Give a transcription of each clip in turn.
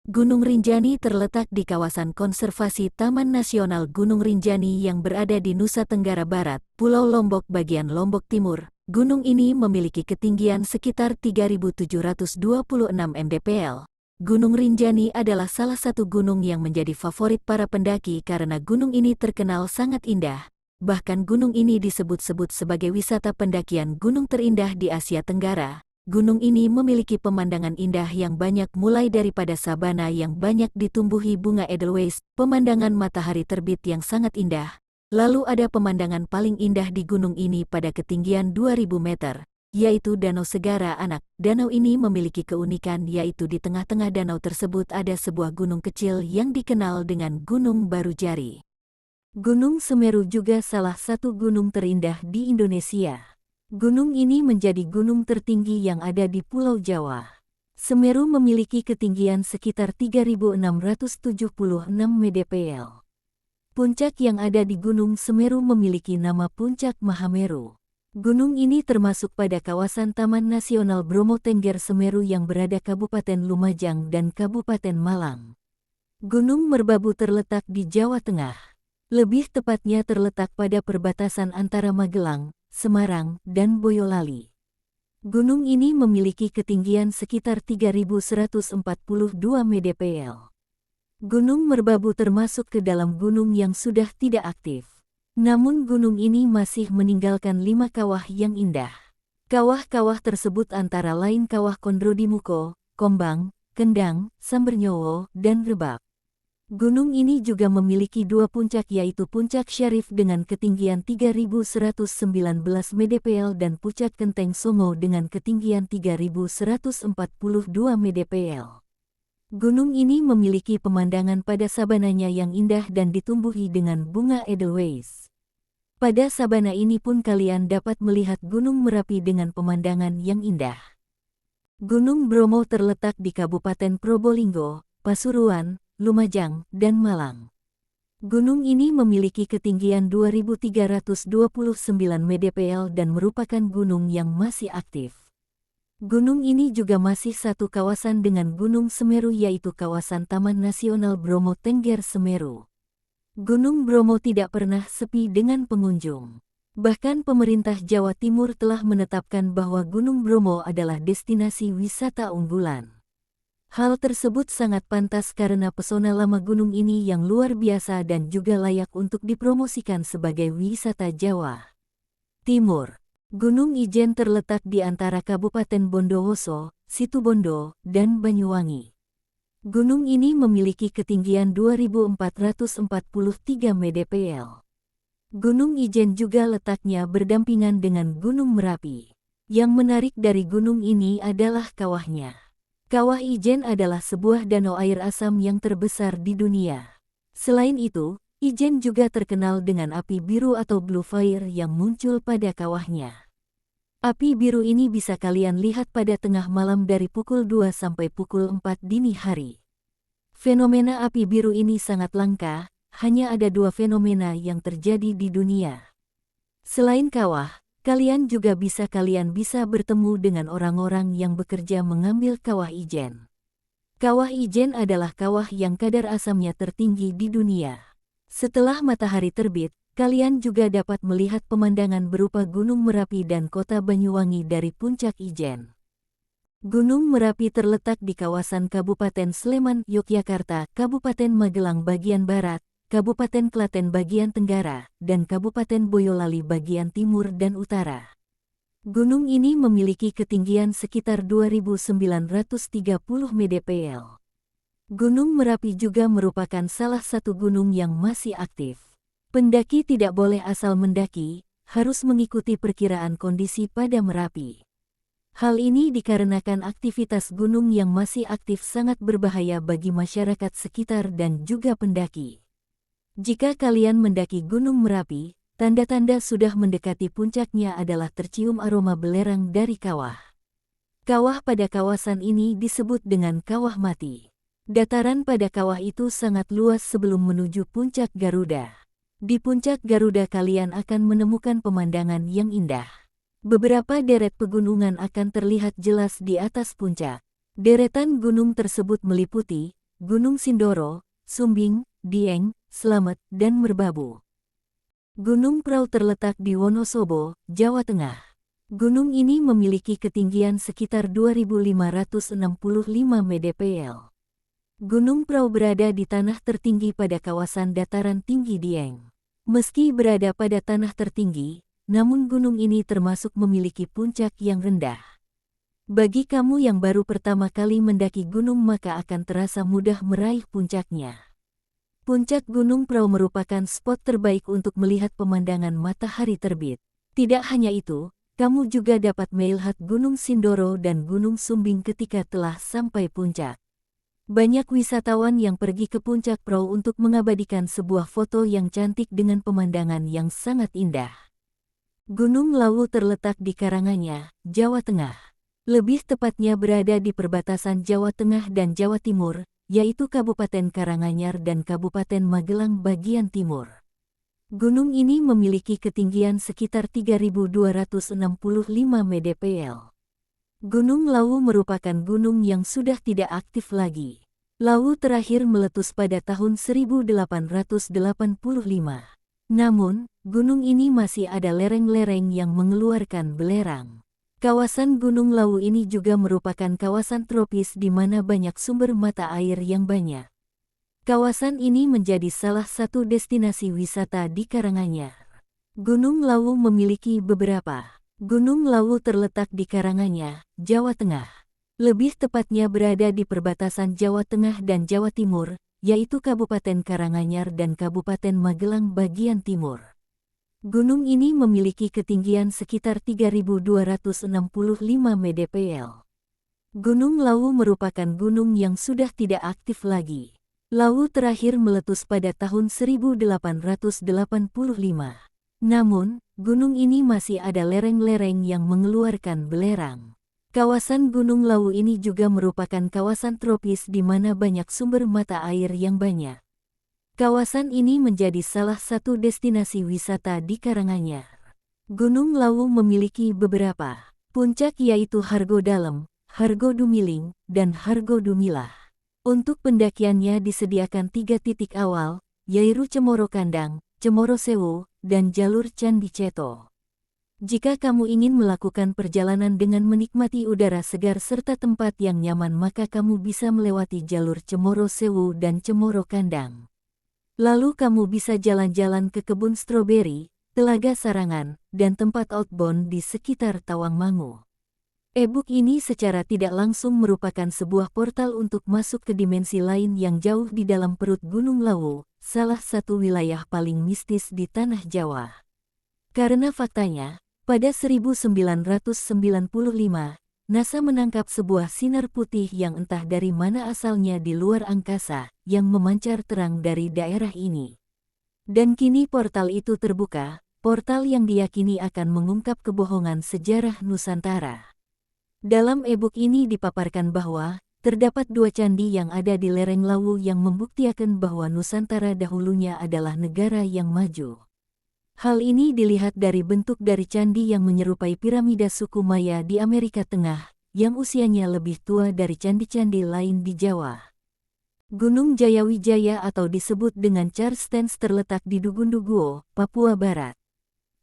Gunung Rinjani terletak di kawasan konservasi Taman Nasional Gunung Rinjani yang berada di Nusa Tenggara Barat, Pulau Lombok bagian Lombok Timur. Gunung ini memiliki ketinggian sekitar 3.726 mdpl. Gunung Rinjani adalah salah satu gunung yang menjadi favorit para pendaki karena gunung ini terkenal sangat indah. Bahkan gunung ini disebut-sebut sebagai wisata pendakian gunung terindah di Asia Tenggara. Gunung ini memiliki pemandangan indah yang banyak mulai daripada sabana yang banyak ditumbuhi bunga edelweiss, pemandangan matahari terbit yang sangat indah. Lalu ada pemandangan paling indah di gunung ini pada ketinggian 2000 meter, yaitu Danau Segara Anak. Danau ini memiliki keunikan yaitu di tengah-tengah danau tersebut ada sebuah gunung kecil yang dikenal dengan Gunung Barujari. Gunung Semeru juga salah satu gunung terindah di Indonesia. Gunung ini menjadi gunung tertinggi yang ada di Pulau Jawa. Semeru memiliki ketinggian sekitar 3.676 mdpl. Puncak yang ada di Gunung Semeru memiliki nama Puncak Mahameru. Gunung ini termasuk pada kawasan Taman Nasional Bromo Tengger Semeru yang berada Kabupaten Lumajang dan Kabupaten Malang. Gunung Merbabu terletak di Jawa Tengah. Lebih tepatnya terletak pada perbatasan antara Magelang, Semarang, dan Boyolali. Gunung ini memiliki ketinggian sekitar 3.142 mdpl. Gunung Merbabu termasuk ke dalam gunung yang sudah tidak aktif. Namun gunung ini masih meninggalkan 5 kawah yang indah. Kawah-kawah tersebut antara lain Kawah Kondrodimuko, Kombang, Kendang, Sambernyowo, dan Rebak. Gunung ini juga memiliki 2 puncak yaitu Puncak Syarif dengan ketinggian 3.119 mdpl dan Puncak Kenteng Songo dengan ketinggian 3.142 mdpl. Gunung ini memiliki pemandangan pada sabananya yang indah dan ditumbuhi dengan bunga edelweiss. Pada sabana ini pun kalian dapat melihat Gunung Merapi dengan pemandangan yang indah. Gunung Bromo terletak di Kabupaten Probolinggo, Pasuruan, Lumajang, dan Malang. Gunung ini memiliki ketinggian 2.329 mdpl dan merupakan gunung yang masih aktif. Gunung ini juga masih satu kawasan dengan Gunung Semeru yaitu kawasan Taman Nasional Bromo Tengger Semeru. Gunung Bromo tidak pernah sepi dengan pengunjung. Bahkan pemerintah Jawa Timur telah menetapkan bahwa Gunung Bromo adalah destinasi wisata unggulan. Hal tersebut sangat pantas karena pesona lama gunung ini yang luar biasa dan juga layak untuk dipromosikan sebagai wisata Jawa Timur. Gunung Ijen terletak di antara Kabupaten Bondowoso, Situbondo, dan Banyuwangi. Gunung ini memiliki ketinggian 2.443 mdpl. Gunung Ijen juga letaknya berdampingan dengan Gunung Merapi. Yang menarik dari gunung ini adalah kawahnya. Kawah Ijen adalah sebuah danau air asam yang terbesar di dunia. Selain itu, Ijen juga terkenal dengan api biru atau blue fire yang muncul pada kawahnya. Api biru ini bisa kalian lihat pada tengah malam dari pukul 2 sampai pukul 4 dini hari. Fenomena api biru ini sangat langka, hanya ada 2 fenomena yang terjadi di dunia. Selain kawah, kalian juga bisa bertemu dengan orang-orang yang bekerja mengambil kawah Ijen. Kawah Ijen adalah kawah yang kadar asamnya tertinggi di dunia. Setelah matahari terbit, kalian juga dapat melihat pemandangan berupa Gunung Merapi dan kota Banyuwangi dari puncak Ijen. Gunung Merapi terletak di kawasan Kabupaten Sleman, Yogyakarta, Kabupaten Magelang bagian barat, Kabupaten Klaten bagian tenggara, dan Kabupaten Boyolali bagian timur dan utara. Gunung ini memiliki ketinggian sekitar 2.930 mdpl. Gunung Merapi juga merupakan salah satu gunung yang masih aktif. Pendaki tidak boleh asal mendaki, harus mengikuti perkiraan kondisi pada Merapi. Hal ini dikarenakan aktivitas gunung yang masih aktif sangat berbahaya bagi masyarakat sekitar dan juga pendaki. Jika kalian mendaki Gunung Merapi, tanda-tanda sudah mendekati puncaknya adalah tercium aroma belerang dari kawah. Kawah pada kawasan ini disebut dengan kawah mati. Dataran pada kawah itu sangat luas sebelum menuju puncak Garuda. Di puncak Garuda kalian akan menemukan pemandangan yang indah. Beberapa deret pegunungan akan terlihat jelas di atas puncak. Deretan gunung tersebut meliputi Gunung Sindoro, Sumbing, Dieng, Slamet, dan Merbabu. Gunung Prau terletak di Wonosobo, Jawa Tengah. Gunung ini memiliki ketinggian sekitar 2.565 mdpl. Gunung Prau berada di tanah tertinggi pada kawasan dataran tinggi Dieng. Meski berada pada tanah tertinggi, namun gunung ini termasuk memiliki puncak yang rendah. Bagi kamu yang baru pertama kali mendaki gunung maka akan terasa mudah meraih puncaknya. Puncak Gunung Prau merupakan spot terbaik untuk melihat pemandangan matahari terbit. Tidak hanya itu, kamu juga dapat melihat Gunung Sindoro dan Gunung Sumbing ketika telah sampai puncak. Banyak wisatawan yang pergi ke puncak Prau untuk mengabadikan sebuah foto yang cantik dengan pemandangan yang sangat indah. Gunung Lawu terletak di Karanganyar, Jawa Tengah. Lebih tepatnya berada di perbatasan Jawa Tengah dan Jawa Timur, yaitu Kabupaten Karanganyar dan Kabupaten Magelang bagian timur. Gunung ini memiliki ketinggian sekitar 3.265 mdpl. Gunung Lawu merupakan gunung yang sudah tidak aktif lagi. Lawu terakhir meletus pada tahun 1885. Namun, gunung ini masih ada lereng-lereng yang mengeluarkan belerang. Kawasan Gunung Lawu ini juga merupakan kawasan tropis di mana banyak sumber mata air yang banyak. Kawasan ini menjadi salah satu destinasi wisata di Karanganyar. Gunung Lawu memiliki beberapa. Gunung Lawu terletak di Karanganyar, Jawa Tengah. Lebih tepatnya berada di perbatasan Jawa Tengah dan Jawa Timur, yaitu Kabupaten Karanganyar dan Kabupaten Magelang bagian timur. Gunung ini memiliki ketinggian sekitar 3.265 mdpl. Gunung Lawu merupakan gunung yang sudah tidak aktif lagi. Lawu terakhir meletus pada tahun 1885. Namun, gunung ini masih ada lereng-lereng yang mengeluarkan belerang. Kawasan Gunung Lawu ini juga merupakan kawasan tropis di mana banyak sumber mata air yang banyak. Kawasan ini menjadi salah satu destinasi wisata di Karanganyar. Gunung Lawu memiliki beberapa puncak yaitu Hargo Dalem, Hargo Dumiling, dan Hargo Dumilah. Untuk pendakiannya disediakan 3 titik awal, yaitu Cemoro Kandang, Cemoro Sewu, dan jalur Candi Ceto. Jika kamu ingin melakukan perjalanan dengan menikmati udara segar serta tempat yang nyaman maka kamu bisa melewati jalur Cemoro Sewu dan Cemoro Kandang. Lalu kamu bisa jalan-jalan ke kebun stroberi, Telaga Sarangan, dan tempat outbound di sekitar Tawangmangu. E-book ini secara tidak langsung merupakan sebuah portal untuk masuk ke dimensi lain yang jauh di dalam perut Gunung Lawu, salah satu wilayah paling mistis di tanah Jawa. Karena faktanya, pada 1995, NASA menangkap sebuah sinar putih yang entah dari mana asalnya di luar angkasa, yang memancar terang dari daerah ini. Dan kini portal itu terbuka, portal yang diyakini akan mengungkap kebohongan sejarah Nusantara. Dalam e-book ini dipaparkan bahwa, terdapat 2 candi yang ada di lereng Lawu yang membuktikan bahwa Nusantara dahulunya adalah negara yang maju. Hal ini dilihat dari bentuk dari candi yang menyerupai piramida suku Maya di Amerika Tengah, yang usianya lebih tua dari candi-candi lain di Jawa. Gunung Jayawijaya atau disebut dengan Charstens terletak di Dugunduguo, Papua Barat.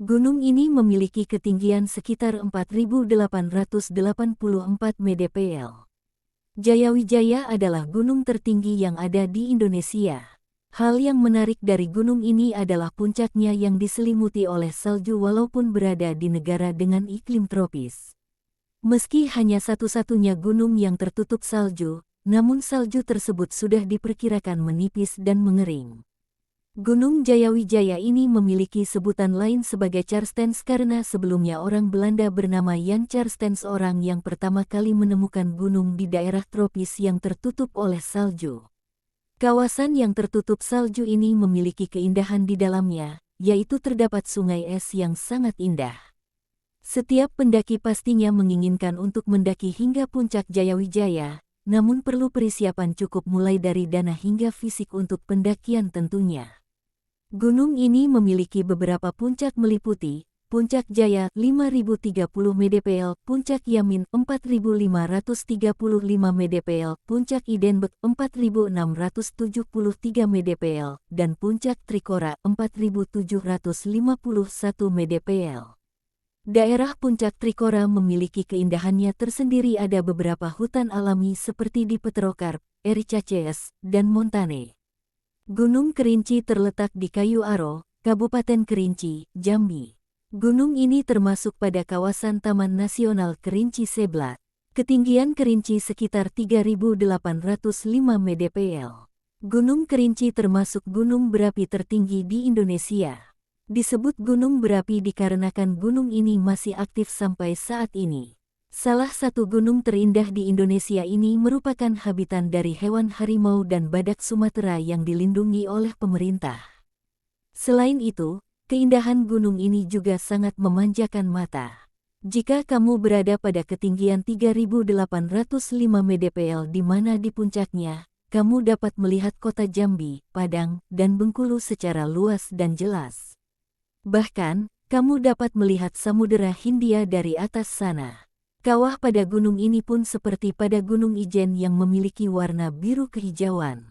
Gunung ini memiliki ketinggian sekitar 4.884 mdpl. Jayawijaya adalah gunung tertinggi yang ada di Indonesia. Hal yang menarik dari gunung ini adalah puncaknya yang diselimuti oleh salju walaupun berada di negara dengan iklim tropis. Meski hanya satu-satunya gunung yang tertutup salju, namun salju tersebut sudah diperkirakan menipis dan mengering. Gunung Jayawijaya ini memiliki sebutan lain sebagai Charstens karena sebelumnya orang Belanda bernama Jan Charstens orang yang pertama kali menemukan gunung di daerah tropis yang tertutup oleh salju. Kawasan yang tertutup salju ini memiliki keindahan di dalamnya, yaitu terdapat sungai es yang sangat indah. Setiap pendaki pastinya menginginkan untuk mendaki hingga puncak Jayawijaya, namun perlu persiapan cukup mulai dari dana hingga fisik untuk pendakian tentunya. Gunung ini memiliki beberapa puncak meliputi, Puncak Jaya 5030 mdpl, Puncak Yamin 4535 mdpl, Puncak Idenbek 4673 mdpl, dan Puncak Trikora 4751 mdpl. Daerah Puncak Trikora memiliki keindahannya tersendiri, ada beberapa hutan alami seperti di Petrokarp, Ericacees, dan Montane. Gunung Kerinci terletak di Kayu Aro, Kabupaten Kerinci, Jambi. Gunung ini termasuk pada kawasan Taman Nasional Kerinci Seblat. Ketinggian Kerinci sekitar 3.805 mdpl. Gunung Kerinci termasuk gunung berapi tertinggi di Indonesia. Disebut gunung berapi dikarenakan gunung ini masih aktif sampai saat ini. Salah satu gunung terindah di Indonesia ini merupakan habitat dari hewan harimau dan badak Sumatera yang dilindungi oleh pemerintah. Selain itu, keindahan gunung ini juga sangat memanjakan mata. Jika kamu berada pada ketinggian 3.805 mdpl di mana di puncaknya, kamu dapat melihat kota Jambi, Padang, dan Bengkulu secara luas dan jelas. Bahkan, kamu dapat melihat Samudera Hindia dari atas sana. Kawah pada gunung ini pun seperti pada Gunung Ijen yang memiliki warna biru kehijauan.